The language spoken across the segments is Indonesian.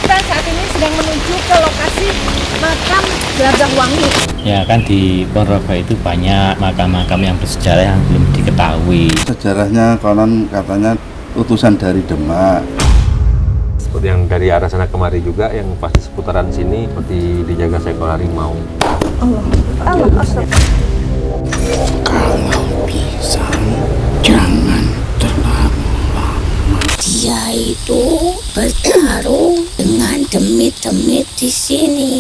kita saat ini sedang menuju ke lokasi makam Gelagah Wangi. Ya kan di Ponorogo itu banyak makam-makam yang bersejarah yang belum diketahui. Sejarahnya konon katanya utusan dari Demak. Seperti yang dari arah sana kemari juga, yang pasti seputaran sini seperti dijaga seekor harimau. Allah. Kalau bisa jangan terlalu lama. Dia itu bertarung dengan demit-demit di sini.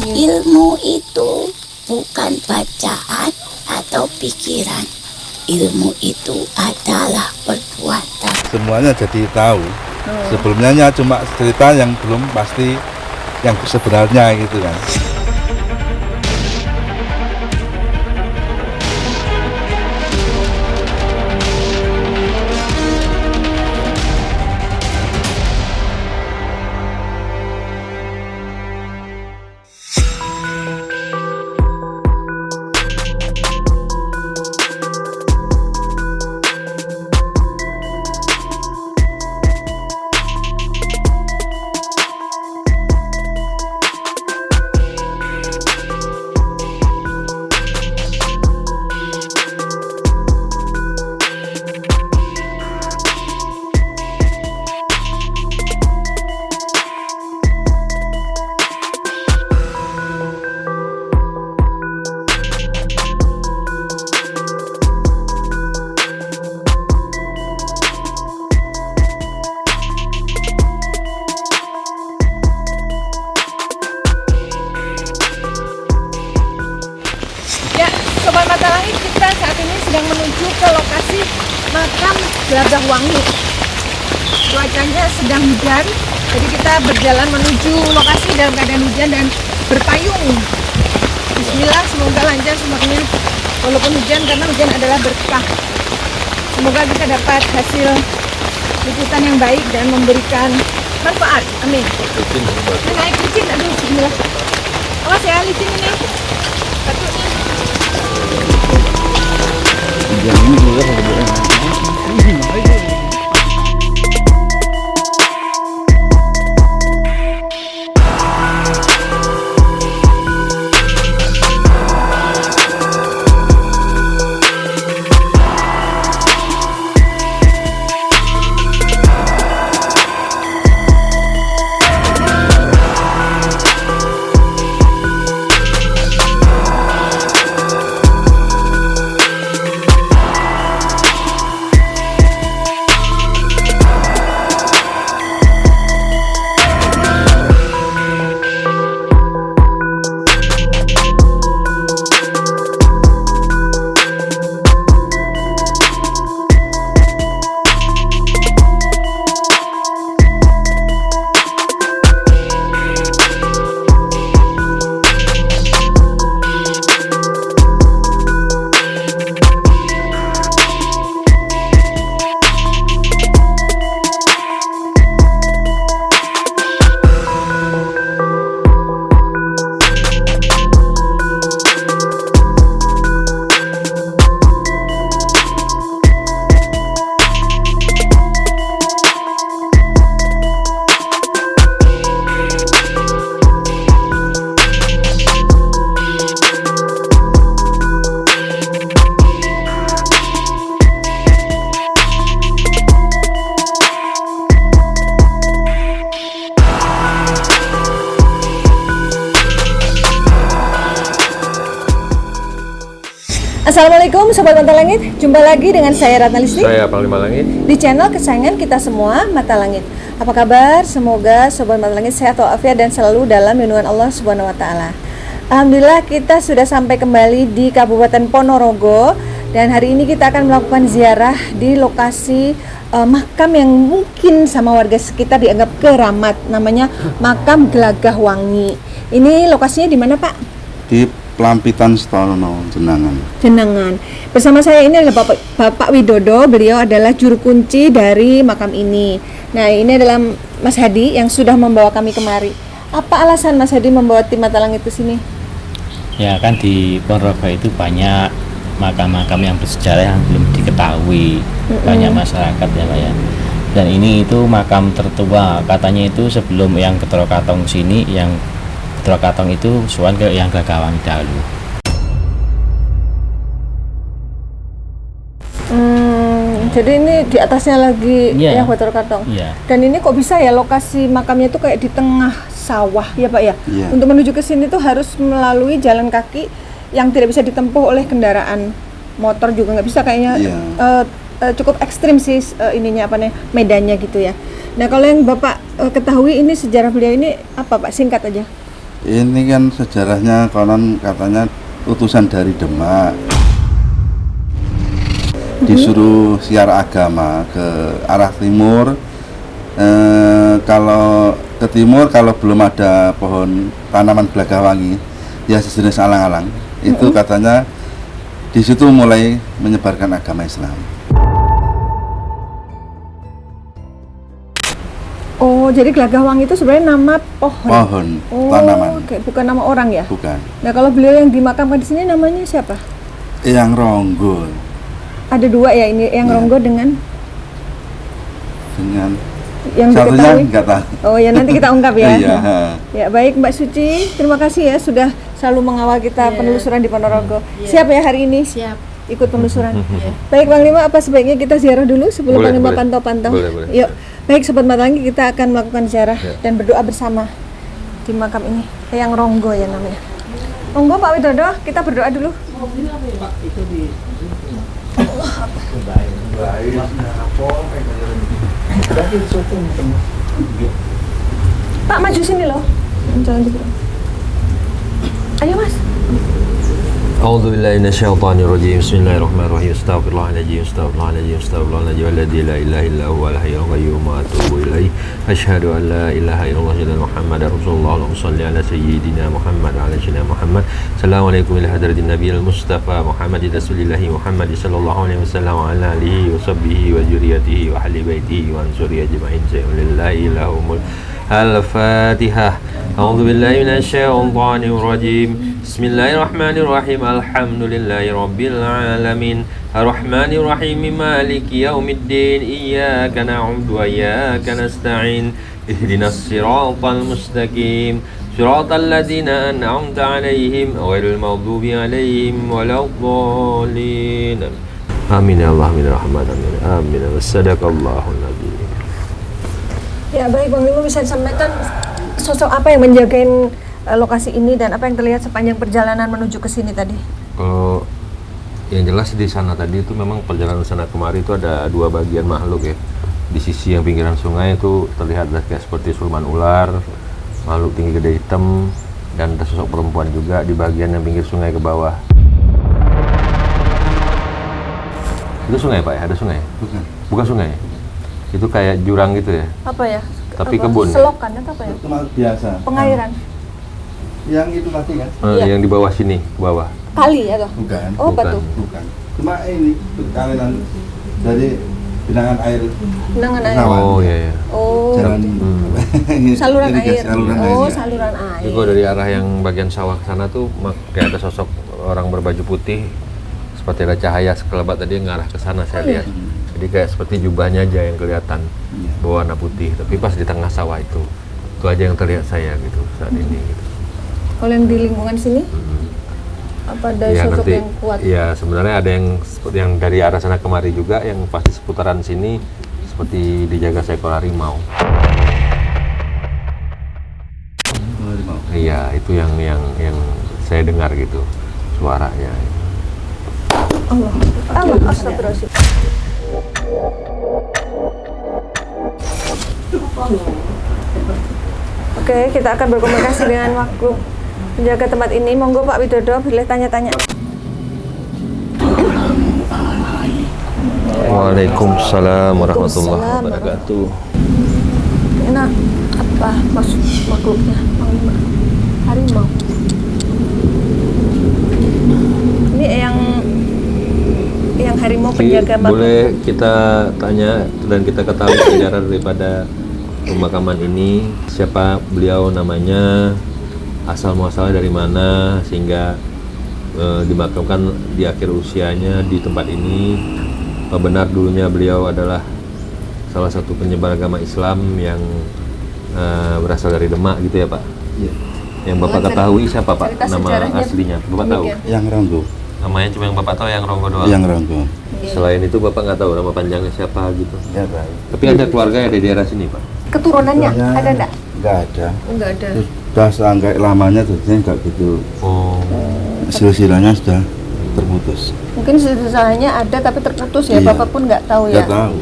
Ilmu itu bukan bacaan atau pikiran. Ilmu itu adalah perbuatan. Semuanya jadi tahu. Sebelumnya cuma cerita yang belum pasti yang sebenarnya gitu kan. Ya, Sobat Mata Langit, kita saat ini sedang menuju ke lokasi makam Gelagah Wangi. Cuacanya sedang hujan, jadi kita berjalan menuju lokasi dalam keadaan hujan dan berpayung. Bismillah, semoga lancar semuanya. Walaupun hujan, karena hujan adalah berkah. Semoga kita dapat hasil liputan yang baik dan memberikan manfaat. Amin. Ini naik licin, aduh, bismillah. Awas ya, licin ini. Patutnya. Assalamualaikum Sobat Mata Langit, jumpa lagi dengan saya Ratna Listi. Saya Panglima Langit. Di channel kesayangan kita semua, Mata Langit. Apa kabar? Semoga Sobat Mata Langit sehat walafiat dan selalu dalam lindungan Allah Subhanahu wa taala. Alhamdulillah kita sudah sampai kembali di Kabupaten Ponorogo dan hari ini kita akan melakukan ziarah di lokasi makam yang mungkin sama warga sekitar dianggap keramat, namanya makam Gelagah Wangi. Ini lokasinya di mana, Pak? Di Pelampitan Stono, Jenangan. Bersama saya ini adalah Bapak Widodo, beliau adalah juru kunci dari makam ini. Nah, ini adalah Mas Hadi yang sudah membawa kami kemari. Apa alasan Mas Hadi membawa tim Mata Langit ke sini? Ya kan di Ponorogo itu banyak makam-makam yang bersejarah yang belum diketahui banyak masyarakat ya Pak ya. Dan ini itu makam tertua, katanya itu sebelum yang Getro Katong sini, yang Getro Katong itu suan ke yang Glagawang dahulu. Jadi ini di atasnya lagi Iya. yang Getro Katong. Iya. Dan ini kok bisa ya lokasi makamnya itu kayak di tengah sawah ya Pak ya? Iya. Untuk menuju ke sini tuh harus melalui jalan kaki yang tidak bisa ditempuh oleh kendaraan motor juga nggak bisa kayaknya. Iya. Cukup ekstrim sih ininya apa nih medannya gitu ya. Nah kalau yang Bapak ketahui ini sejarah beliau ini apa Pak? Singkat aja. Ini kan sejarahnya konon katanya utusan dari Demak. Disuruh siar agama ke arah timur. Kalau ke timur, kalau belum ada pohon tanaman Glagawangi ya sejenis alang-alang, itu katanya di situ mulai menyebarkan agama Islam. Oh jadi Glagawang itu sebenarnya nama pohon. Pohon tanaman, Oke, bukan nama orang ya? bukan. Nah kalau beliau yang dimakamkan di sini namanya siapa? Yang Ronggol Ada dua ya ini, yang Iya. Ronggo dengan yang satunya diketahui. nggak tahu. Oh ya nanti kita ungkap ya. Iya. Ya baik Mbak Suci, terima kasih ya sudah selalu mengawal kita penelusuran di Ponorogo. Siap ya hari ini? Siap. Ikut penelusuran. Baik Panglima, apa sebaiknya kita ziarah dulu sebelum Boleh, Panglima boleh. pantau-pantau? Boleh. Yuk, baik Sobat Matangi, kita akan melakukan ziarah Ya. dan berdoa bersama di makam ini. Yang Ronggo ya namanya. Ronggo Pak Widodo, kita berdoa dulu. Pak maju sini loh. Jangan gitu. Ayo Mas. A'udzu billahi minasyaitonir rajim. Bismillahirrahmanirrahim. Astaghfirullahaladzim. Astaghfirullahaladzim. Alladzi la ilaha illa huwal hayyul qayyum wa atubu ilaih. Asyhadu an la ilaha illallah wa Muhammadar Rasulullah. Allahumma shalli ala sayyidina Muhammad wa ala sayyidina Muhammad. Assalamualaikum ila hadratin nabiyil mustafa Muhammadin rasulillahi Muhammad sallallahu alaihi wasallam wa ala alihi wa sahbihi wa dzurriyyatihi wa ahli baitihi wa ansuri ajma'in. Lillahi lahumul Al-Fatihah. A'udzu billahi minasyaitonir rajim. Bismillahirrahmanirrahim. Alhamdulillahi rabbil alamin. Arrahmanir rahim. Maliki yaumiddin. Iyyaka na'budu wa iyyaka nasta'in. Ihdinas siratal mustaqim. Siratal ladzina an'amta 'alaihim ghairil maghdubi 'alaihim waladdallin. Amin ya Allah, amin ya Rahman, amin. Amin. Sadaqallahul nabi. Ya baik Bang Limo, bisa disampaikan sosok apa yang menjagain lokasi ini dan apa yang terlihat sepanjang perjalanan menuju ke sini tadi? Kalau yang jelas di sana tadi itu memang perjalanan sana kemari itu ada dua bagian makhluk ya. Di sisi yang pinggiran sungai itu terlihat kayak seperti siluman ular, makhluk tinggi gede hitam, dan ada sosok perempuan juga di bagian yang pinggir sungai ke bawah. Itu sungai Pak ya? Ada sungai? Bukan. Bukan sungai? Itu kayak jurang gitu ya? Apa ya? Tapi Apa? kebun. Selokan atau apa ya? Itu makhluk biasa. Pengairan. Yang itu tadi kan? Iya. Yang di bawah sini, ke bawah. Kali atau? Bukan. Oh, apa Bukan. tuh? Bukan. Cuma ini aliran dari genangan air. Genangan air. Rawa. Oh iya iya. Oh, Jalan saluran irigasi, air. saluran Oh, air. saluran Jadi air. kalau dari arah yang bagian sawah ke sana tuh kayak ada sosok orang berbaju putih, seperti ada cahaya sekelebat tadi yang ngarah ke sana saya lihat. Jadi kayak seperti jubahnya aja yang kelihatan berwarna putih, tapi pas di tengah sawah itu aja yang terlihat saya gitu saat ini. Gitu. Kalau yang di lingkungan sini, apa ada Ya sosok nanti, yang kuat? ya sebenarnya ada yang seperti yang dari arah sana kemari juga yang pasti seputaran sini seperti dijaga seekor harimau. Iya itu yang saya dengar gitu suaranya. Allah, astagfirullahaladzim. Oke, kita akan berkomunikasi dengan waktu menjaga tempat ini. Monggo Pak Widodo, boleh tanya-tanya. Waalaikumsalam warahmatullahi wabarakatuh. Nah, apa maksud makhluknya? Panglima harimau. Ini yang harimau penjaga makhluk. Boleh kita tanya dan kita ketahui sejarah daripada pemakaman ini, siapa beliau, namanya, asal muasalnya dari mana sehingga dimakamkan di akhir usianya di tempat ini. Apa benar dulunya beliau adalah salah satu penyebar agama Islam yang berasal dari Demak gitu ya Pak. Iya. Yang Bapak ketahui siapa Pak Cerita nama sejarahnya aslinya? Bapak tahu? demikian. Yang Ronggo. Namanya cuma yang Bapak tahu yang Ronggo doang. Yang Ronggo. Selain itu Bapak nggak tahu nama panjangnya siapa gitu. Ya baik. Tapi ada keluarga yang ada di daerah sini Pak. Keturunannya ada enggak? Enggak ada. Enggak ada. Sudah sangat lamanya jadinya enggak gitu. Oh. Silsilahnya sudah terputus. Mungkin silsilahnya ada tapi terputus ya. Iya. Bapak pun nggak tahu ya. Enggak tahu.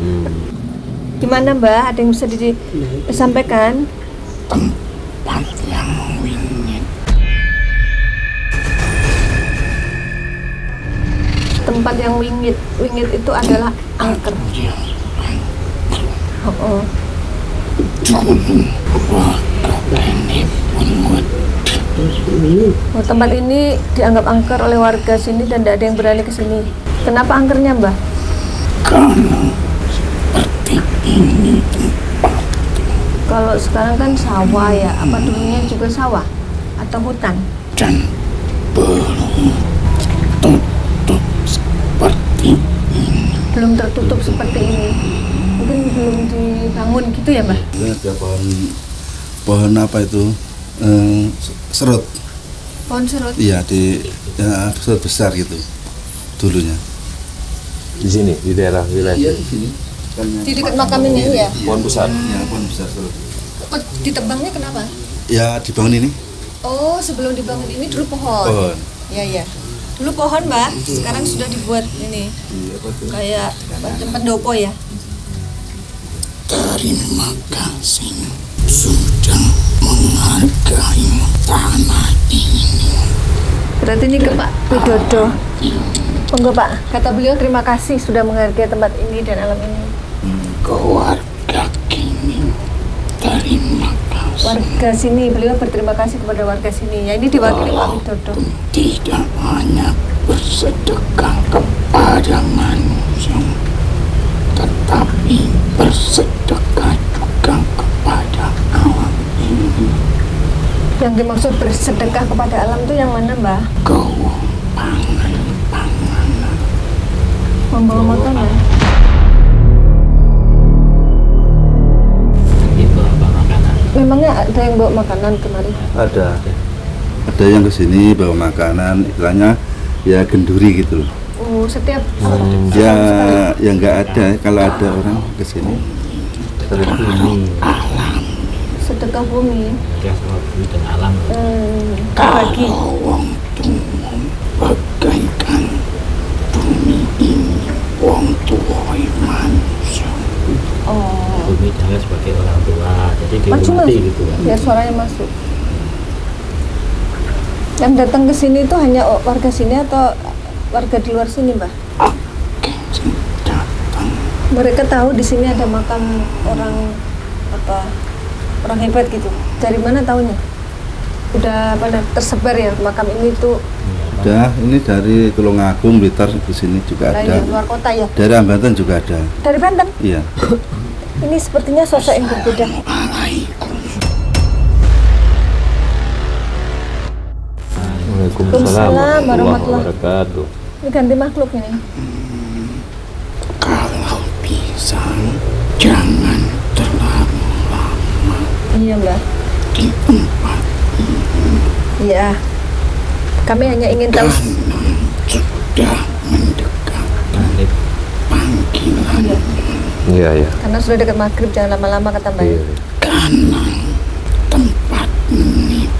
Gimana Mbak? Ada yang bisa disampaikan? Tempat yang wingit. Tempat yang wingit. Wingit itu adalah angker. Oh. Oh, tempat ini dianggap angker oleh warga sini dan tidak ada yang berani ke sini. Kenapa angkernya, Mbah? Kalau sekarang kan sawah ya, apa dulunya juga sawah atau hutan? Dan belum tutup seperti Belum tertutup seperti ini. Mungkin belum dibangun gitu ya, Mbah? Ini ada pohon apa itu? Serut. Pohon serut. Iya di serut besar gitu dulunya. Di sini di daerah wilayah. Iya di sini. Di dekat makam ini ya? Pohon besar. Ya pohon besar serut. Kok ditebangnya kenapa? Ya dibangun ini. Oh, sebelum dibangun ini dulu pohon. Pohon. Iya. Dulu pohon, Mbak. Sekarang sudah dibuat ini. Kayak macam pendopo ya. terima kasih sudah menghargai tanah ini. Berarti ini ke Pak Widodo. Monggo Pak, kata beliau terima kasih sudah menghargai tempat ini dan alam ini. Keluarga kini terima kasih. Warga sini, beliau berterima kasih kepada warga sini. Ya ini diwakili Pak Widodo. Tidak hanya bersedekah kepada manusia, tetapi bersedekah juga kepada alam ini. Yang dimaksud bersedekah kepada alam itu yang mana, Mbah? Panganan. Membawa makanan. Itu apa makanan? Memangnya ada yang bawa makanan kemari? Ada yang kesini bawa makanan, istilahnya ya genduri gitu loh. Oh, setiap Ya yang nggak ada, kalau ada orang kesini sedekah bumi. Dia sama bumi dan alam. Bagi. Kalau wong tuwa bagaikan bumi ini, wong tuwa manusia. Oh, Bumi dia sebagai orang tua, jadi maju Mas. dihormati gitu kan. Biar suaranya masuk. Yang datang ke sini itu hanya warga sini atau warga di luar sini, Mbak? Datang Mereka tahu di sini ada makam orang hebat gitu. Dari mana tahunya? Udah pada tersebar ya makam ini tuh udah ini dari Tulungagung, Blitar di sini juga ada. dari luar kota ya. Dari Ambatan juga ada. Dari Banten. Iya. Ini sepertinya sosok yang berbeda. Waalaikumsalam warahmatullahi wabarakatuh. Ini ganti makhluk ini. kalau bisa jangan terlalu Iya, Mbak. di tempat Iya. Kami hanya ingin tahu. sudah mendekat panggilan Iya ya. Karena sudah dekat maghrib, jangan lama-lama kata Mbak. Iya. karena tempat ini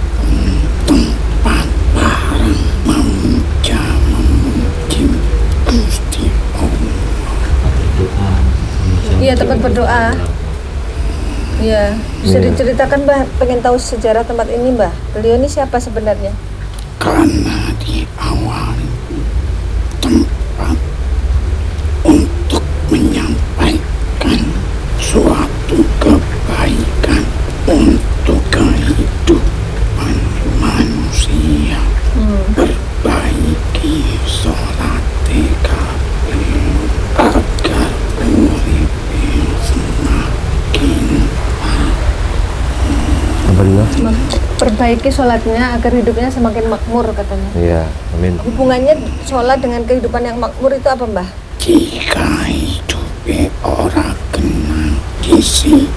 tempat barang memuja memuji Gusti Allah. Doa. Iya, tempat berdoa. Iya. Bisa Iya. diceritakan, Mbak? Pengen tahu sejarah tempat ini, Mbak. Beliau ini siapa sebenarnya? Karena diawali tempat untuk menyampaikan suatu kebaikan untuk kehidupan manusia. Perbaiki sholat TKP agar urip semakin Apa dia? Perbaiki sholatnya agar hidupnya semakin makmur katanya. Iya, amin. Hubungannya sholat dengan kehidupan yang makmur itu apa, Mbah? jika hidup ora kenang di situ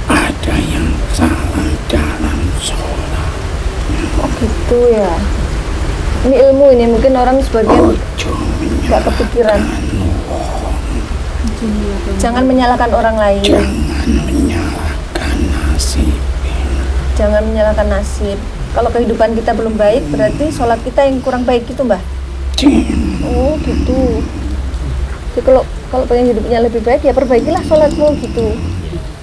ada yang salah dalam sholat. Oh gitu ya. Ini ilmu ini mungkin orang sebagian Ojo nggak kepikiran. Jangan menyalahkan orang lain. jangan menyalahkan nasib. Jangan menyalahkan nasib. Kalau kehidupan kita belum baik, berarti sholat kita yang kurang baik gitu, Mbah. Oh gitu. Jadi kalau pengen hidupnya lebih baik ya perbaikilah sholatmu gitu.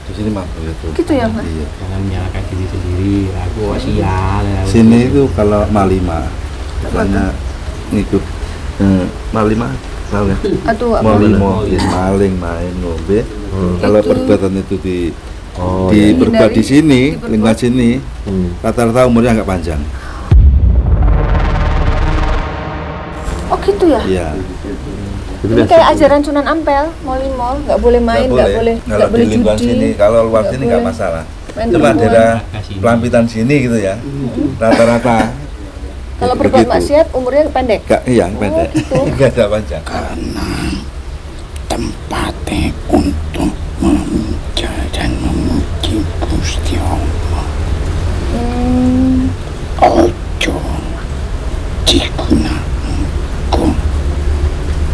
Di sini mah begitu. Gitu ya, Mbah. Iya. Jangan menyalahkan diri sendiri. Aku kok sial. Sini itu kalau malima, misalnya ngikut malima, tahu ya? Aduh, apa? Malimo, ya, maling, main, ngombe. Kalau Itu- perbuatan itu Oh, diperbuat di sini, diperbuat. lingkungan sini, rata-rata umurnya nggak panjang. Oh gitu ya. Iya. Ini kayak ajaran Sunan Ampel, mall, nggak boleh main, nggak boleh Kalau di lingkungan judi. sini, kalau luar nggak sini nggak boleh masalah. main Cuma perempuan. daerah Pelampitan sini gitu ya, rata-rata. Kalau berbuat begitu. maksiat umurnya pendek. Nggak, iya pendek, gitu. nggak ada panjang. Karena tempatnya untuk memuja dan memuji Gusti Allah. Ojo digunakan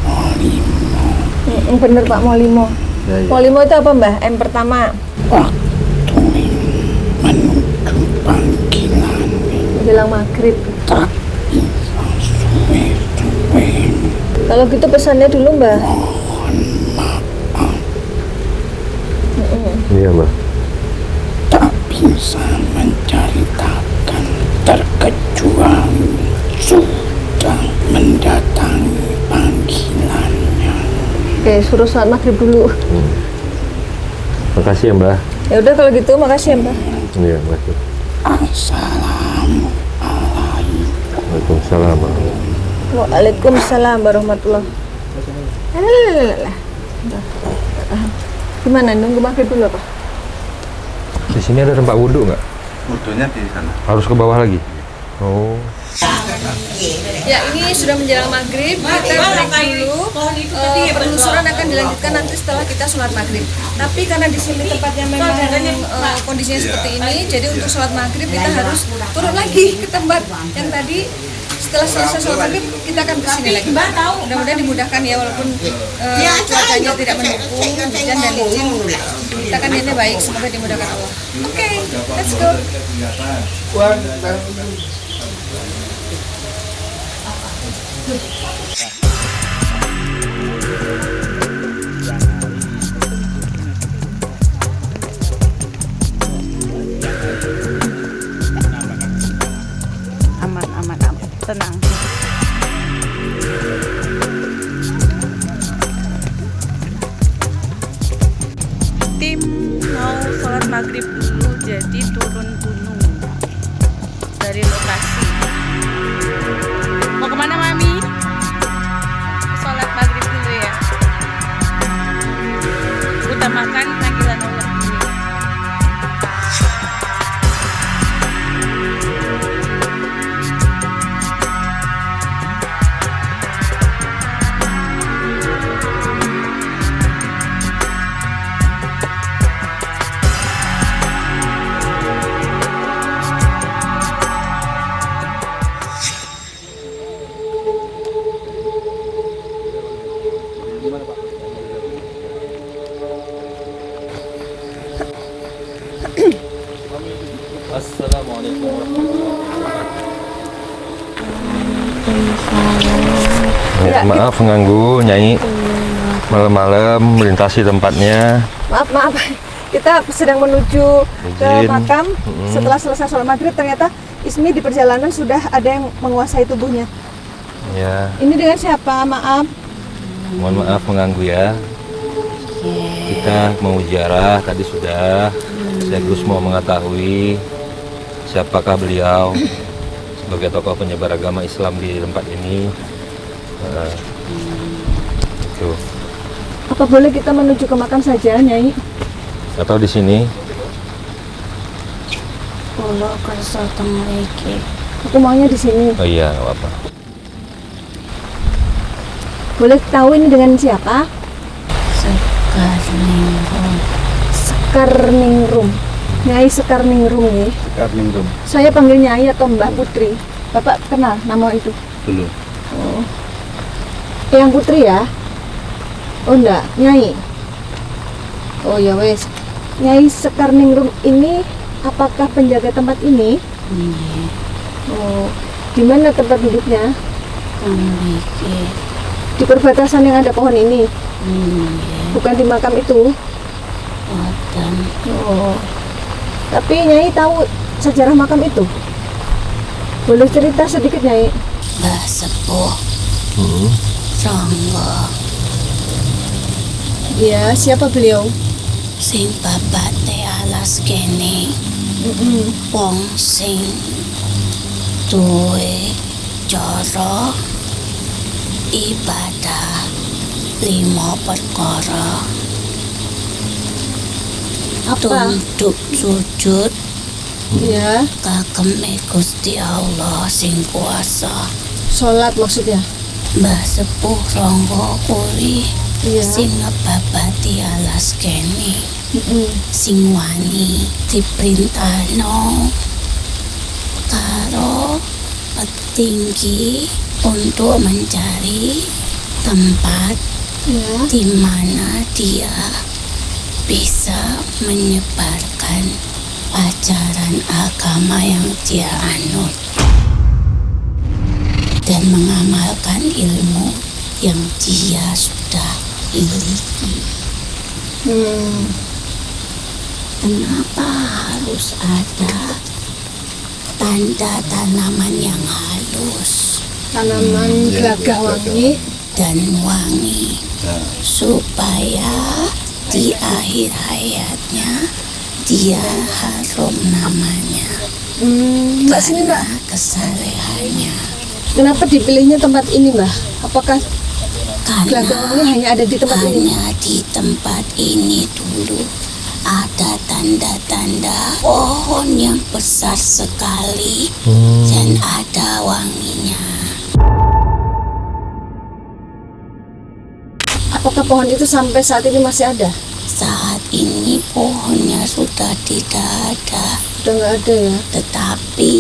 molimo Bener Pak Molimo. Ya, ya. Molimo itu apa Mbah? M pertama waktu menuju panggilan menjelang maghrib. tak bisa suwe-suwe. Kalau gitu pesannya dulu Mbah. Iya, Mbak. Tak bisa menceritakan terkecuali sudah mendatangi panggilannya. Oke, suruh sholat maghrib dulu. Makasih ya, Mbak. Ya udah kalau gitu makasih ya Mbah. Iya, makasih. Assalamualaikum. Waalaikumsalam. Waalaikumsalam warahmatullahi. Alah. Gimana nunggu maghrib dulu apa? Di sini ada tempat wudhu nggak? Wudhunya di sana. Harus ke bawah lagi? Oh. Ya ini sudah menjelang maghrib, kita break dulu. Penelusuran akan dilanjutkan nanti setelah kita sholat maghrib. Tapi karena di sini tempatnya memang kondisinya seperti ini, jadi untuk sholat maghrib kita harus turun lagi ke tempat yang tadi. Setelah selesai sholat maghrib kita akan kesini lagi. Mudah-mudahan dimudahkan ya walaupun cuacanya tidak mendukung, hujan dan licin. Kita kan niatnya baik, semoga dimudahkan Allah. Oke, let's go. Aman, tenang. Tim mau sholat maghrib dulu, jadi turun gunung dari lokasi. Mau kemana Mami? Sholat maghrib dulu ya. Utamakan panggilan Allah dulu. Assalamualaikum Ya, maaf mengganggu Nyai. Malam-malam melintasi tempatnya. Maaf, kita sedang menuju ke Izin. makam. Setelah selesai sholat maghrib ternyata Ismi di perjalanan sudah ada yang menguasai tubuhnya. Ya, Ini dengan siapa? Maaf. mohon maaf mengganggu ya. Kita mau ziarah tadi sudah. Sekaligus mau mengetahui siapakah beliau sebagai tokoh penyebar agama Islam di tempat ini. Tuh. Apa boleh kita menuju ke makam saja, Nyai? Atau di sini? Allah kasih lagi. Aku maunya di sini. Oh iya, nggak apa-apa. Boleh tahu ini dengan siapa? Sekali Sekarningrum. Nyai Sekarningrum ya. Sekarningrum Saya panggil Nyai atau Mbak Putri. Bapak kenal nama itu? dulu. Oh. Yang Putri ya? Oh enggak, Nyai. Oh ya wes. Nyai Sekarningrum ini apakah penjaga tempat ini? Iya, Oh. Di mana tempat duduknya? memiliki. Di perbatasan yang ada pohon ini. Iya, Bukan di makam itu. boten. Oh. Tapi Nyai tahu sejarah makam itu? Boleh cerita sedikit Nyai? Mbah Sepuh Hmm. Ronggo Iya, siapa beliau? sing babat teh alas kene wong sing duwe cara ibadah 5 perkara. Apa? Tunduk sujud Iya, kageme Gusti Allah sing kuasa. sholat maksudnya. Mbah Sepuh Ronggo kuwi Iya. sing ngebabati alas kene, sing wani diperintahno karo petinggi untuk mencari tempat Iya. di mana dia bisa menyebarkan ajaran agama yang dia anut dan mengamalkan ilmu yang dia sudah miliki. Kenapa harus ada tanda tanaman yang halus Tanaman Iya, gagah wangi. dan wangi supaya di akhir hayatnya dia harum namanya Mbak sini Mbak, karena kesalehannya. kenapa dipilihnya tempat ini Mbak? Apakah gagah Karena wangi hanya ada di tempat ini? hanya di tempat ini dulu ada tanda-tanda pohon yang besar sekali dan ada wanginya. Apakah pohon itu sampai saat ini masih ada? Saat ini pohonnya sudah tidak ada, Udah nggak ada ya? tetapi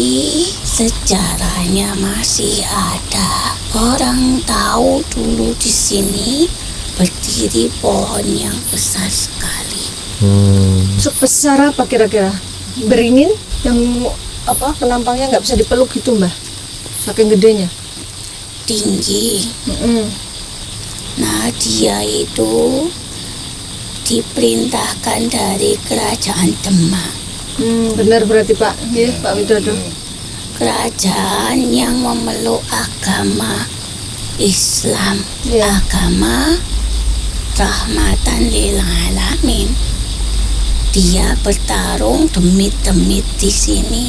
sejarahnya masih ada. Orang tahu dulu di sini berdiri pohon yang besar sekali. Sebesar apa kira-kira? Beringin yang apa penampangnya nggak bisa dipeluk gitu Mbak? Saking gedenya. Tinggi. Nah, dia itu diperintahkan dari kerajaan Demak. Benar berarti Pak, ya Pak Widodo. Kerajaan yang memeluk agama Islam, Ya. agama rahmatan lil alamin. Dia bertarung demit-demit di sini.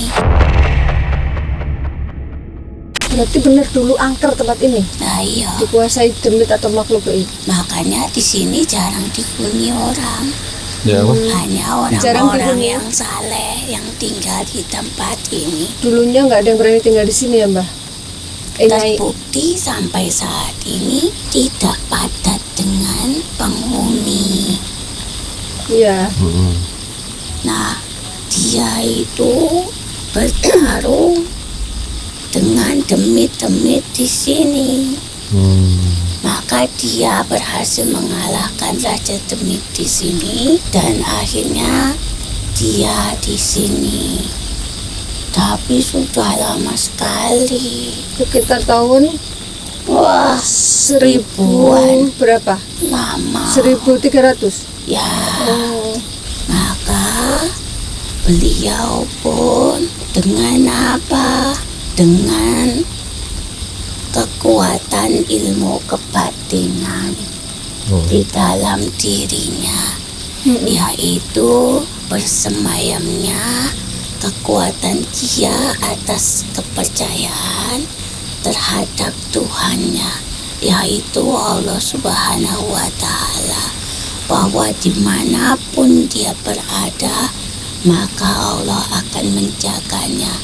Berarti benar dulu angker tempat ini Nah, iya, dikuasai demit atau makhluk gaib. makanya di sini jarang dihuni orang. Ya apa? Hanya Jarang orang-orang dihuni. yang saleh yang tinggal di tempat ini. Dulunya nggak ada yang berani tinggal di sini ya Mbah? Nyai. Terbukti sampai saat ini tidak padat dengan penghuni. Iya. Nah, dia itu bertarung dengan demit-demit di sini. Maka dia berhasil mengalahkan Raja Demit di sini dan akhirnya dia di sini. Tapi sudah lama sekali. Sekitar tahun Wah, 1000 berapa? lama. 1300. Ya, Oh. maka beliau pun dengan apa? Dengan kekuatan ilmu kebatinan di dalam dirinya, yaitu bersemayamnya kekuatan dia atas kepercayaan terhadap Tuhannya, yaitu Allah Subhanahu wa Ta'ala, bahwa dimanapun dia berada maka Allah akan menjaganya.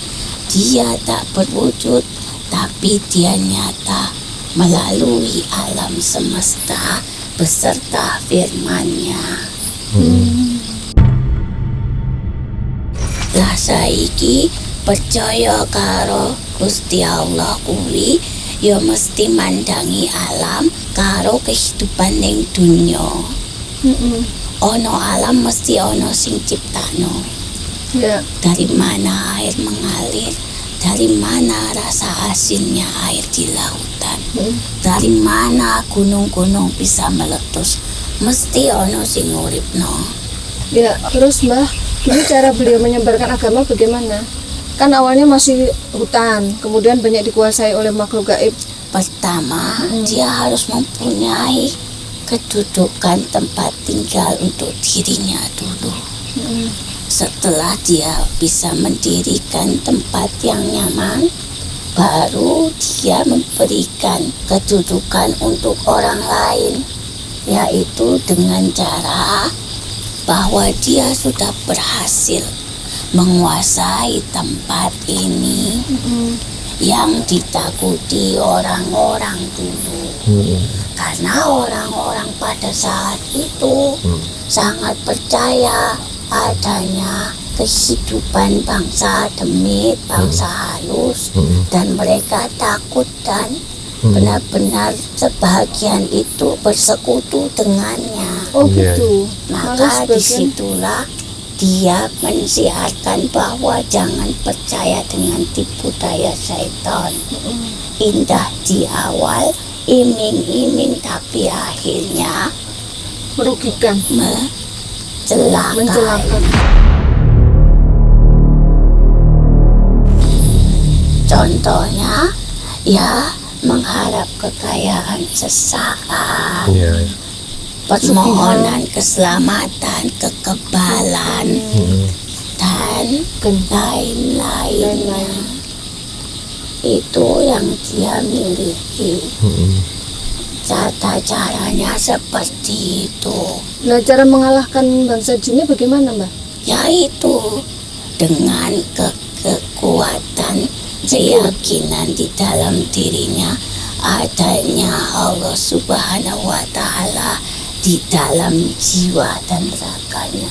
Dia tak berwujud tapi dia nyata melalui alam semesta beserta firman-Nya. Lah saiki percaya karo Gusti Allah kuwi ya mesti mandangi alam karo kehidupan ning dunya. Ono alam mesti ono sing ciptano. Ya. Dari mana air mengalir, dari mana rasa asinnya air di lautan, dari mana gunung-gunung bisa meletus, mesti ono sing nguripno. Ya, terus Mbah, ini cara beliau menyebarkan agama bagaimana? Kan awalnya masih hutan, kemudian banyak dikuasai oleh makhluk gaib. Pertama, dia harus mempunyai kedudukan tempat tinggal untuk dirinya dulu. Setelah dia bisa mendirikan tempat yang nyaman, baru dia memberikan kedudukan untuk orang lain, yaitu dengan cara bahwa dia sudah berhasil menguasai tempat ini yang ditakuti orang-orang dulu. Karena orang-orang pada saat itu sangat percaya adanya kehidupan bangsa demit, bangsa halus, dan mereka takut dan benar-benar sebagian itu bersekutu dengannya. Oh gitu. Maka Malah sebagian- disitulah dia mensiarkan bahwa jangan percaya dengan tipu daya syaitan. Indah di awal, iming-iming, tapi akhirnya merugikan, mencelakai. mencelakai. Contohnya, ya mengharap kekayaan sesaat, permohonan keselamatan, kekebalan, dan lain-lainnya. Itu yang dia miliki. Caranya seperti itu, Nah, cara mengalahkan bangsa jinnya bagaimana, Mbak? yaitu dengan kekuatan keyakinan di dalam dirinya adanya Allah Subhanahu wa Ta'ala di dalam jiwa dan raganya.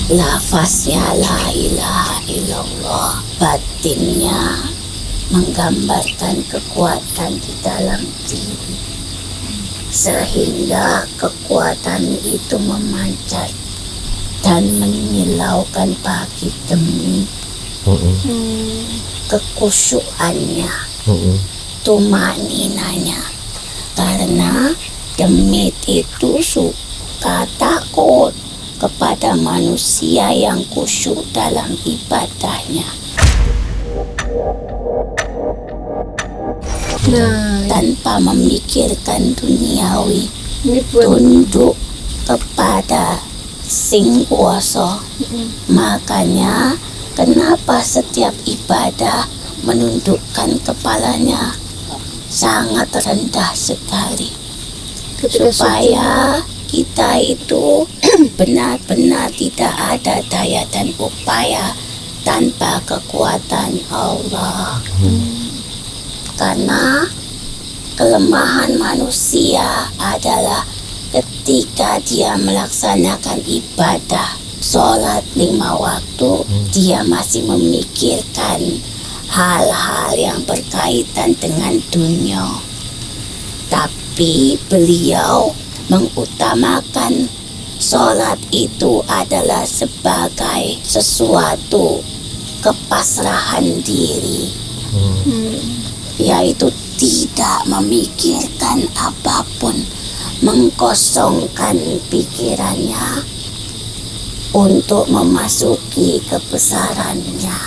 Lafaznya la ilaha illallah, batinnya menggambarkan kekuatan di dalam diri, sehingga kekuatan itu memancar dan menyilaukan bagi demi kekusyuannya, tumaninanya. Karena demit itu suka takut kepada manusia yang khusyuk dalam ibadahnya. Nah, Tanpa memikirkan duniawi, ini buat tunduk kepada sing kuasa. Makanya kenapa setiap ibadah menundukkan kepalanya sangat rendah sekali, ketika supaya kita itu benar-benar tidak ada daya dan upaya tanpa kekuatan Allah. Karena kelemahan manusia adalah ketika dia melaksanakan ibadah sholat 5 waktu, dia masih memikirkan hal-hal yang berkaitan dengan dunia. Tapi beliau mengutamakan sholat itu adalah sebagai sesuatu kepasrahan diri, yaitu tidak memikirkan apapun, mengkosongkan pikirannya untuk memasuki kebesarannya.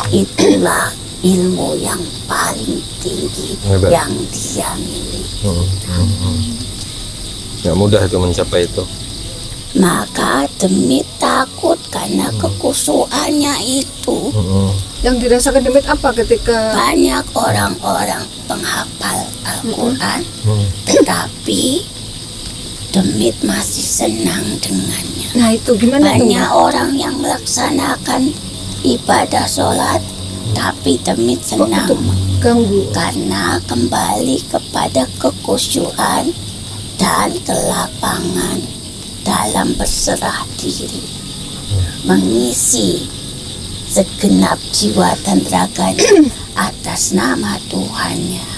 Itulah ilmu yang paling tinggi Hebat. yang dia miliki. Nggak mudah itu mencapai itu. Maka demi takut karena kekusuannya itu, yang dirasakan demit apa ketika banyak orang-orang penghafal Al-Quran, tetapi demit masih senang dengannya. nah itu gimana tuh, Banyak Mbak? orang yang melaksanakan ibadah sholat, tapi demit Kok senang itu ganggu? karena kembali kepada kekusyuan dan kelapangan. dalam berserah diri, mengisi segenap jiwa dan raganya atas nama Tuhannya.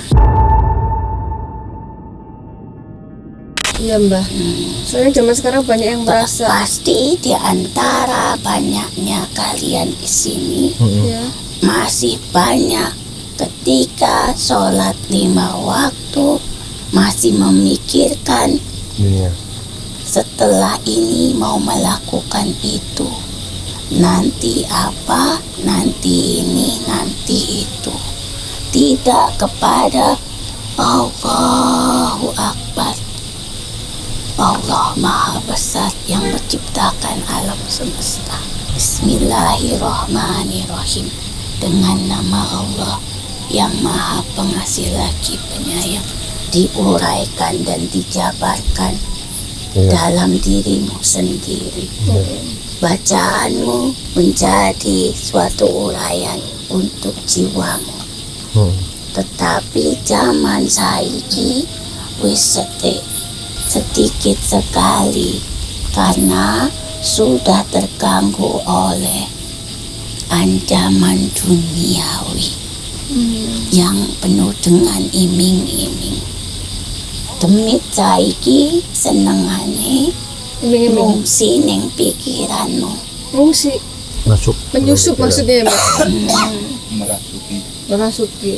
Iya Mbah. Soalnya zaman sekarang banyak yang merasa Pasti di antara banyaknya kalian di sini ya. masih banyak ketika sholat 5 waktu masih memikirkan Dunia. setelah ini mau melakukan itu, nanti apa, nanti ini, nanti itu, tidak kepada Allahu Akbar. Allah Maha Besar yang menciptakan alam semesta. Bismillahirrahmanirrahim. Dengan nama Allah yang Maha Pengasih lagi Penyayang, diuraikan dan dijabarkan dalam dirimu sendiri. Bacaanmu menjadi suatu uraian untuk jiwamu. Tetapi zaman saiki wis sedikit sekali karena sudah terganggu oleh ancaman duniawi yang penuh dengan iming-iming. Demit saiki senengane ngungsi ning pikiranmu. ngungsi, Masuk. menyusup maksudnya ya Mbak. merasuki. Merasuki.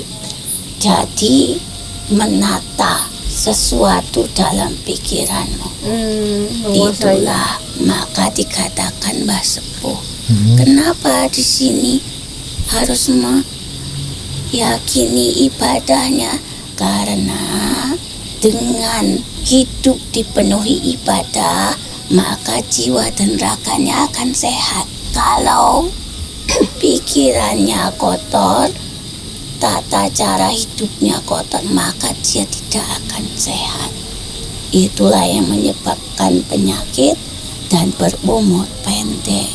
Jadi menata sesuatu dalam pikiranmu. Menguasai. Itulah maka dikatakan Mbah Sepuh. Kenapa di sini harus meyakini ibadahnya? Karena dengan hidup dipenuhi ibadah, maka jiwa dan raganya akan sehat. Kalau pikirannya kotor, tata cara hidupnya kotor, maka dia tidak akan sehat. Itulah yang menyebabkan penyakit dan berumur pendek.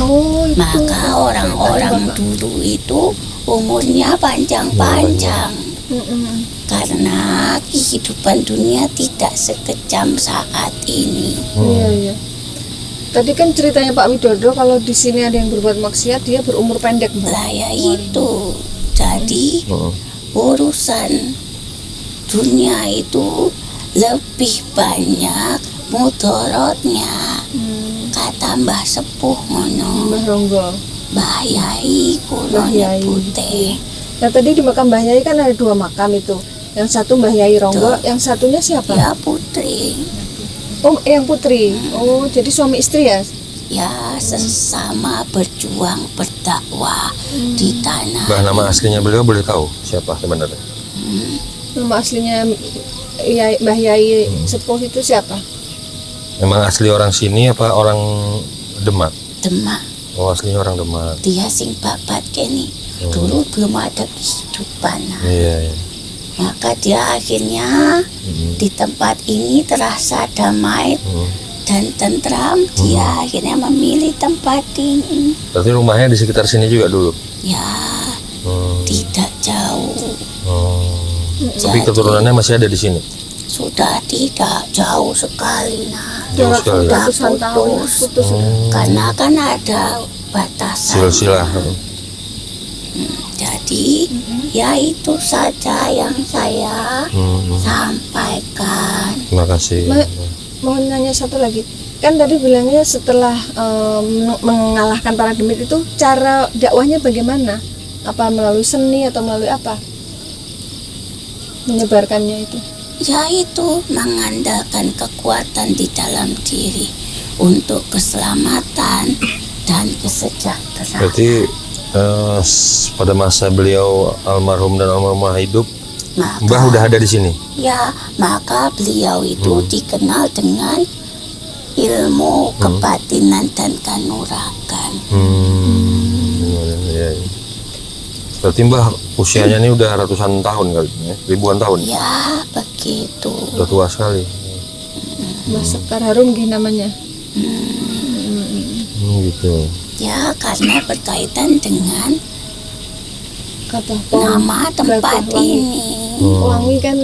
Oh, itu. Maka orang-orang dulu itu umurnya panjang-panjang karena kehidupan dunia tidak sekejam saat ini. Iya, iya. Tadi kan ceritanya Pak Widodo kalau di sini ada yang berbuat maksiat dia berumur pendek Mbak. Lah ya itu. Jadi urusan dunia itu lebih banyak mudorotnya. Kata Mbah Sepuh ngono. Mbah Ronggo. Mbah Yai kulo Mbah Yai. nyebute. Nah tadi di makam Mbah Yai kan ada 2 makam itu. Yang satu Mbah Yai Ronggo, yang satunya siapa? Ya putri. Oh, yang putri. Oh, jadi suami istri ya? Ya sesama berjuang berdakwah di tanah. Mbah, nama aslinya beliau boleh tahu siapa sebenarnya? Nama aslinya Mbah Yai Sepuh itu siapa? Memang asli orang sini apa orang Demak? Demak. Oh, aslinya orang Demak. Dia sing babat kene. Dulu belum ada kehidupan. Iya, iya. Maka dia akhirnya di tempat ini terasa damai dan tentram. Dia akhirnya memilih tempat ini. Berarti rumahnya di sekitar sini juga dulu? Ya tidak jauh. Tapi keturunannya masih ada di sini? Sudah tidak jauh sekali. Nah, Jauh sekali. sudah Ratusan tahun putus. karena kan ada batasan. Silsilah. Jadi ya itu saja yang saya sampaikan. Terima kasih. Mbak, mau nanya satu lagi. Kan tadi bilangnya setelah mengalahkan para demit itu cara dakwahnya bagaimana? Apa melalui seni atau melalui apa? Menyebarkannya itu. Yaitu mengandalkan kekuatan di dalam diri untuk keselamatan dan kesejahteraan. Berarti pada masa beliau almarhum dan almarhumah hidup, Mbah udah ada di sini? Ya, maka beliau itu dikenal dengan ilmu kebatinan dan kanuragan. Iya, iya. Berarti Mbah usianya ini udah ratusan tahun kali, ya? Ribuan tahun? Ya, begitu. Udah tua sekali. Mbah Sekar Harum gini namanya. Gitu. Ya, karena berkaitan dengan Kata nama tempat Gelagah Wangi. ini. Wangi kan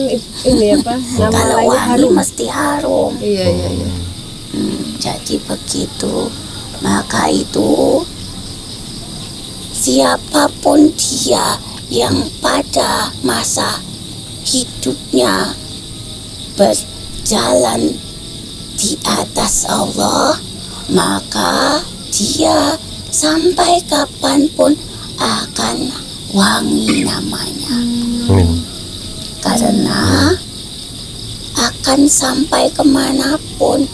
ini apa? Nama Kalau lainnya wangi harum. mesti harum. Iya. Jadi begitu. Maka itu siapapun dia yang pada masa hidupnya berjalan di atas Allah, maka dia sampai kapanpun akan wangi namanya. Karena akan sampai kemanapun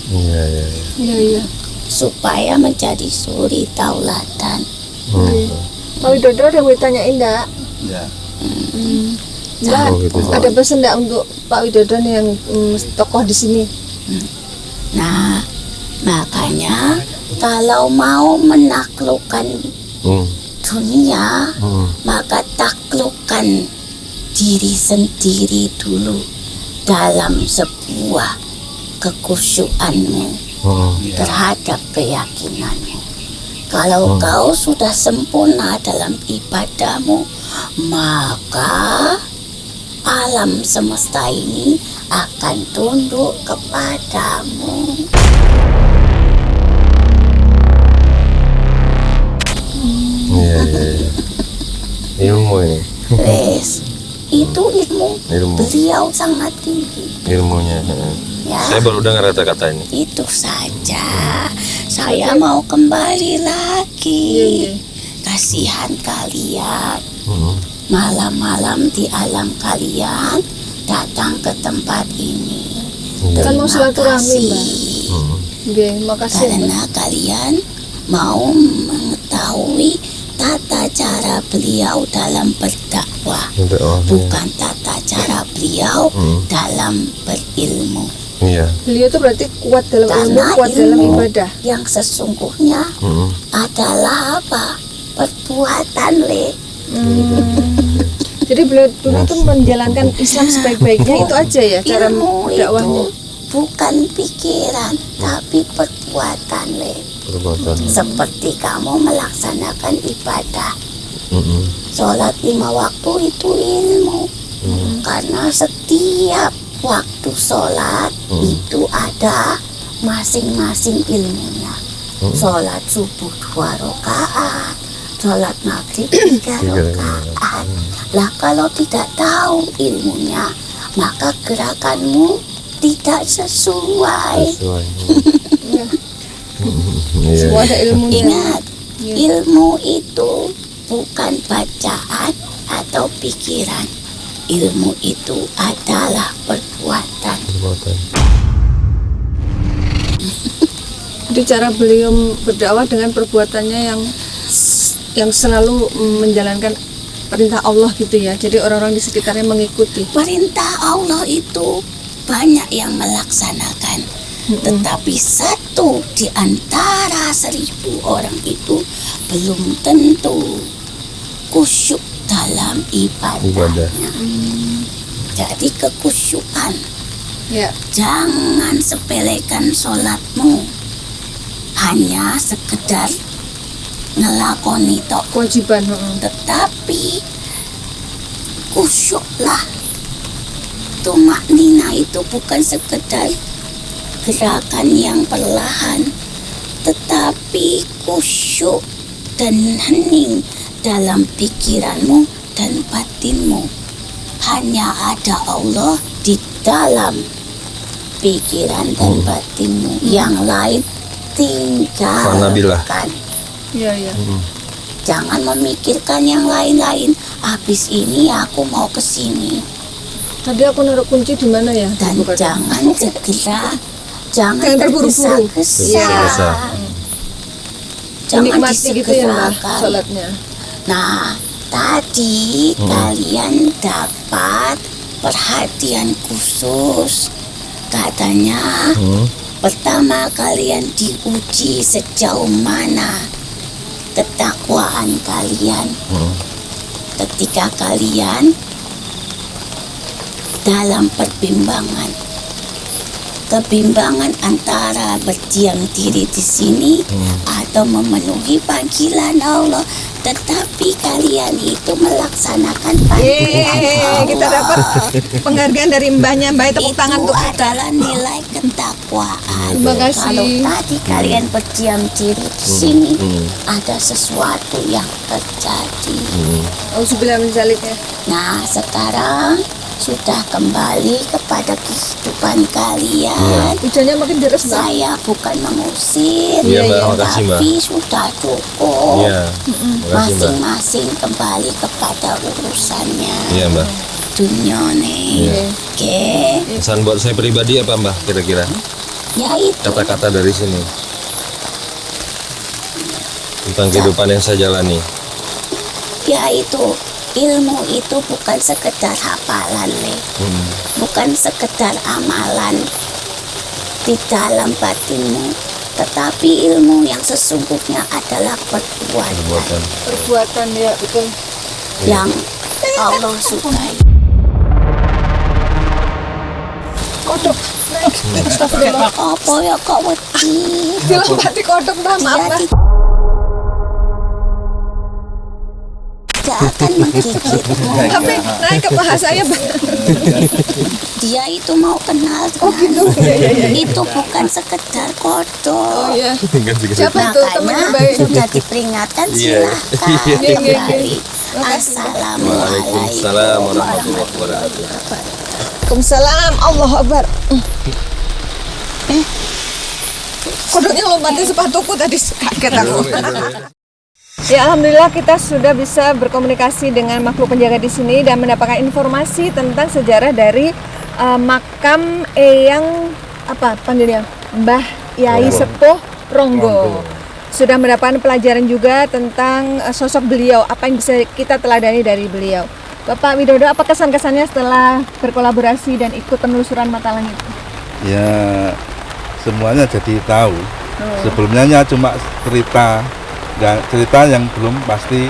Iya. supaya menjadi suri taulatan. Pak Widodo ada yang mau ditanyain enggak? Ya. Enggak. Oh, gitu. Ada pesan enggak untuk Pak Widodo nih yang tokoh di sini? Nah, makanya kalau mau menaklukkan dunia, maka taklukkan diri sendiri dulu dalam sebuah kekusyukanmu terhadap keyakinanmu. Kalau kau sudah sempurna dalam ibadahmu, maka alam semesta ini akan tunduk kepadamu. Iya. Ilmu ini. Wes, itu ilmu. Beliau sangat tinggi. Ilmunya. Ya, Saya baru dengar kata-kata ini. itu saja. Saya mau kembali lagi. Kasihan kalian. Malam-malam di alam kalian datang ke tempat ini. Kan mau silaturahmi, Mbak. Oke, makasih. Karena kalian mau mengetahui tata cara beliau dalam berdakwah, bukan tata cara beliau dalam berilmu. Iya. Beliau tuh berarti kuat dalam ilmu, Karena kuat dalam ilmu ibadah. yang sesungguhnya adalah apa? Perbuatan, Le. Jadi beliau dulu tuh menjalankan Islam sebaik-baiknya itu aja ya cara Ilmu dakwahnya. itu bukan pikiran, tapi perbuatan, Le. Perbuatan. Seperti kamu melaksanakan ibadah. Sholat 5 waktu itu ilmu. Karena setiap waktu sholat itu ada masing-masing ilmunya. Sholat subuh 2 rakaat, sholat maghrib 3 rakaat. Lah kalau tidak tahu ilmunya, maka gerakanmu tidak sesuai. Semua ada ilmunya. Ingat, ilmu itu bukan bacaan atau pikiran. Ilmu itu adalah perbuatan. Jadi cara beliau berdakwah dengan perbuatannya yang selalu menjalankan perintah Allah gitu ya. Jadi orang-orang di sekitarnya mengikuti. Perintah Allah itu banyak yang melaksanakan, tetapi satu di antara 1000 orang itu belum tentu kusyuk dalam ibadahnya. Jadi kekusyukan. Ya. Jangan sepelekan sholatmu hanya sekedar ngelakoni tok, Kewajiban. tetapi kusyuklah. Tumaknina itu bukan sekedar gerakan yang perlahan, tetapi kusyuk dan hening dalam pikiranmu dan batinmu. Hanya ada Allah di dalam pikiran dan batinmu. Yang lain tinggalkan. Iya. Jangan memikirkan yang lain-lain. Habis ini aku mau ke sini. Tadi aku naruh kunci di mana ya? Dan Bukan. jangan segera, jangan Jangan terburu-buru. tergesa-gesa. Jangan Menikmati gitu ya Mbak disegerakan. sholatnya. Nah, tadi kalian dapat perhatian khusus. Katanya pertama kalian diuji sejauh mana ketakwaan kalian. Ketika kalian dalam kebimbangan antara berdiam diri di sini atau memenuhi panggilan Allah tetapi kalian itu melaksanakan Kita dapat penghargaan dari mbahnya. Mbak, tepuk tangan itu untuk kita. adalah nilai ketakwaan. Terima kasih. Kalau tadi kalian berdiam diri di sini, ada sesuatu yang terjadi. Auzubillah min dzalik ya. Nah, sekarang sudah kembali kepada kehidupan kalian. Hujannya makin deras, Mbak. Saya bukan mengusir, Iya, Mbak. Makasih, Mbak. tapi sudah cukup. Iya. Makasih, Mbak. Masing-masing kembali kepada urusannya. Iya, Mbak. Dunia nih. Iya. Oke. Pesan buat saya pribadi apa, Mbak? Kira-kira Yaitu kata-kata dari sini tentang kehidupan yang saya jalani. yaitu ilmu itu bukan sekedar hafalan, Le. Bukan sekedar amalan di dalam batinmu, tetapi ilmu yang sesungguhnya adalah perbuatan Perbuatan ya, betul. yang Allah sukai. Kodok. Astagfirullah. Apa ya kok wedi? Dilompati kodok, Mbak. Maaf, Mbak. Dia tidak akan menggigitmu. Tapi naik ke paha saya, Mbak. Dia itu mau kenal dengan itu bukan sekedar kodok. Oh iya. Siapa itu temannya Makanya baik? sudah diperingatkan, Iya. silahkan Iya. kembali. Waalaikumsalam Assalamualaikum warahmatullahi wabarakatuh. Waalaikumsalam. Allahu Akbar. Kodoknya lompatin sepatuku tadi, kaget aku. Ya, alhamdulillah kita sudah bisa berkomunikasi dengan makhluk penjaga di sini dan mendapatkan informasi tentang sejarah dari makam Eyang apa panggilnya Mbah Yai Sepuh Ronggo. Sudah mendapatkan pelajaran juga tentang sosok beliau, apa yang bisa kita teladani dari beliau. Bapak Widodo, apa kesan-kesannya setelah berkolaborasi dan ikut penelusuran mata langit? Ya semuanya jadi tahu. Sebelumnya cuma cerita yang belum pasti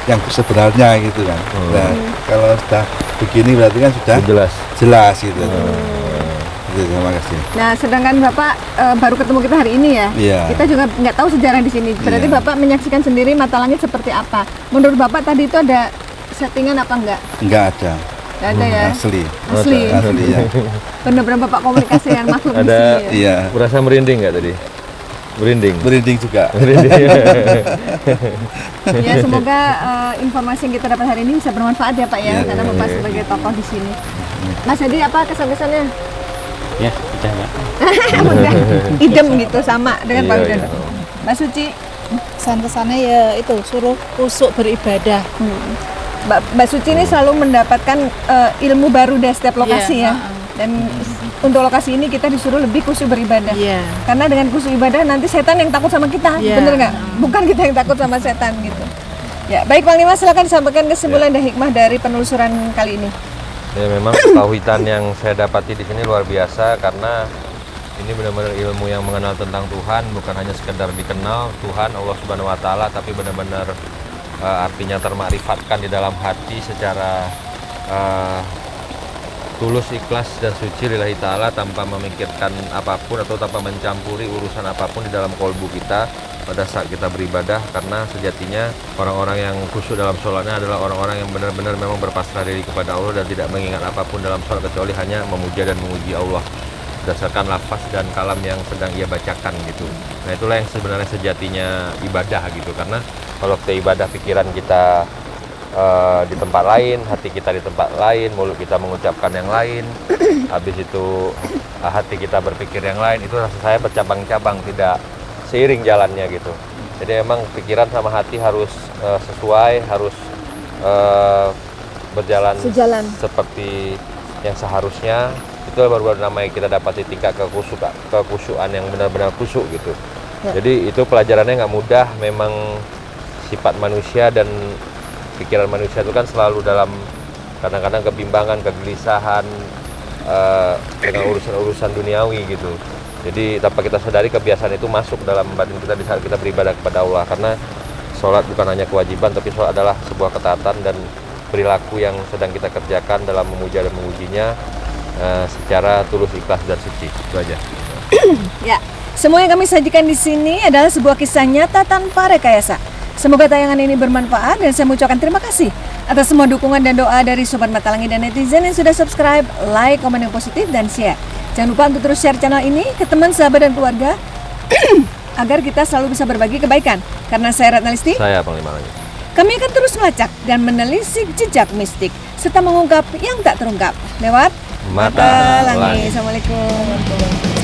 yang sebenarnya gitu kan. Nah, kalau sudah begini berarti kan sudah jelas gitu. Terima kasih. Nah, sedangkan Bapak baru ketemu kita hari ini ya. Iya. Kita juga nggak tahu sejarah di sini. Berarti Iya. Bapak menyaksikan sendiri mata langit seperti apa. Menurut Bapak tadi itu ada settingan apa enggak? Enggak ada. Nggak ada ya. Asli Asli. ya. Benar-benar Bapak komunikasi dengan makhluk di Ada sini. Ya? Iya. Merasa merinding nggak tadi? Merinding juga. Ya, semoga informasi yang kita dapat hari ini bisa bermanfaat ya Pak ya, Iya, karena Bapak sebagai tokoh di sini. Mas Edi, apa kesan-kesannya? Ya, udah Mbak. Udah idem gitu sama dengan Pak Iya, Widodo. iya. Mbak Suci, Kesan-kesannya ya itu suruh kusuk beribadah. Mbak Suci ini selalu mendapatkan ilmu baru dari setiap lokasi Iya, ya. Dan untuk lokasi ini kita disuruh lebih khusyuk beribadah. Iya. Karena dengan khusyuk ibadah nanti setan yang takut sama kita, Iya. bener nggak? Bukan kita yang takut sama setan gitu. Ya, baik Panglima, silakan disampaikan kesimpulan dan hikmah dari penelusuran kali ini. Ya, memang ketauhidan yang saya dapati di sini luar biasa karena ini benar-benar ilmu yang mengenal tentang Tuhan, bukan hanya sekedar dikenal Tuhan Allah Subhanahu wa taala, tapi benar-benar artinya termakrifatkan di dalam hati secara tulus, ikhlas dan suci lillahi ta'ala tanpa memikirkan apapun atau tanpa mencampuri urusan apapun di dalam kolbu kita pada saat kita beribadah, karena sejatinya orang-orang yang khusyuk dalam sholatnya adalah orang-orang yang benar-benar memang berpasrah diri kepada Allah dan tidak mengingat apapun dalam sholat kecuali hanya memuja dan memuji Allah berdasarkan lafaz dan kalam yang sedang ia bacakan gitu. Nah, itulah yang sebenarnya sejatinya ibadah gitu, karena kalau kita ibadah pikiran kita di tempat lain, hati kita di tempat lain, mulut kita mengucapkan yang lain, habis itu hati kita berpikir yang lain, itu rasa saya bercabang-cabang, tidak seiring jalannya gitu. Jadi emang pikiran sama hati harus sesuai, harus berjalan Sejalan. seperti yang seharusnya. Itu baru namanya kita dapat di tingkat kekhusyuan yang benar-benar khusyuk gitu. Ya. Jadi itu pelajarannya nggak mudah, memang sifat manusia dan pikiran manusia itu kan selalu dalam kadang-kadang kebimbangan, kegelisahan dengan urusan-urusan duniawi gitu. Jadi tanpa kita sadari kebiasaan itu masuk dalam batin kita di saat kita beribadah kepada Allah, karena sholat bukan hanya kewajiban, tapi sholat adalah sebuah ketaatan dan perilaku yang sedang kita kerjakan dalam memuja dan memujinya secara tulus, ikhlas dan suci. Itu aja. Ya, semua yang kami sajikan di sini adalah sebuah kisah nyata tanpa rekayasa. Semoga tayangan ini bermanfaat dan saya mengucapkan terima kasih atas semua dukungan dan doa dari Sobat Mata Langit dan netizen yang sudah subscribe, like, komen yang positif, dan share. Jangan lupa untuk terus share channel ini ke teman, sahabat, dan keluarga agar kita selalu bisa berbagi kebaikan. Karena saya Ratna Listi, Saya Panglima Langit. kami akan terus melacak dan menelisik jejak mistik serta mengungkap yang tak terungkap lewat Mata Langit. Assalamualaikum.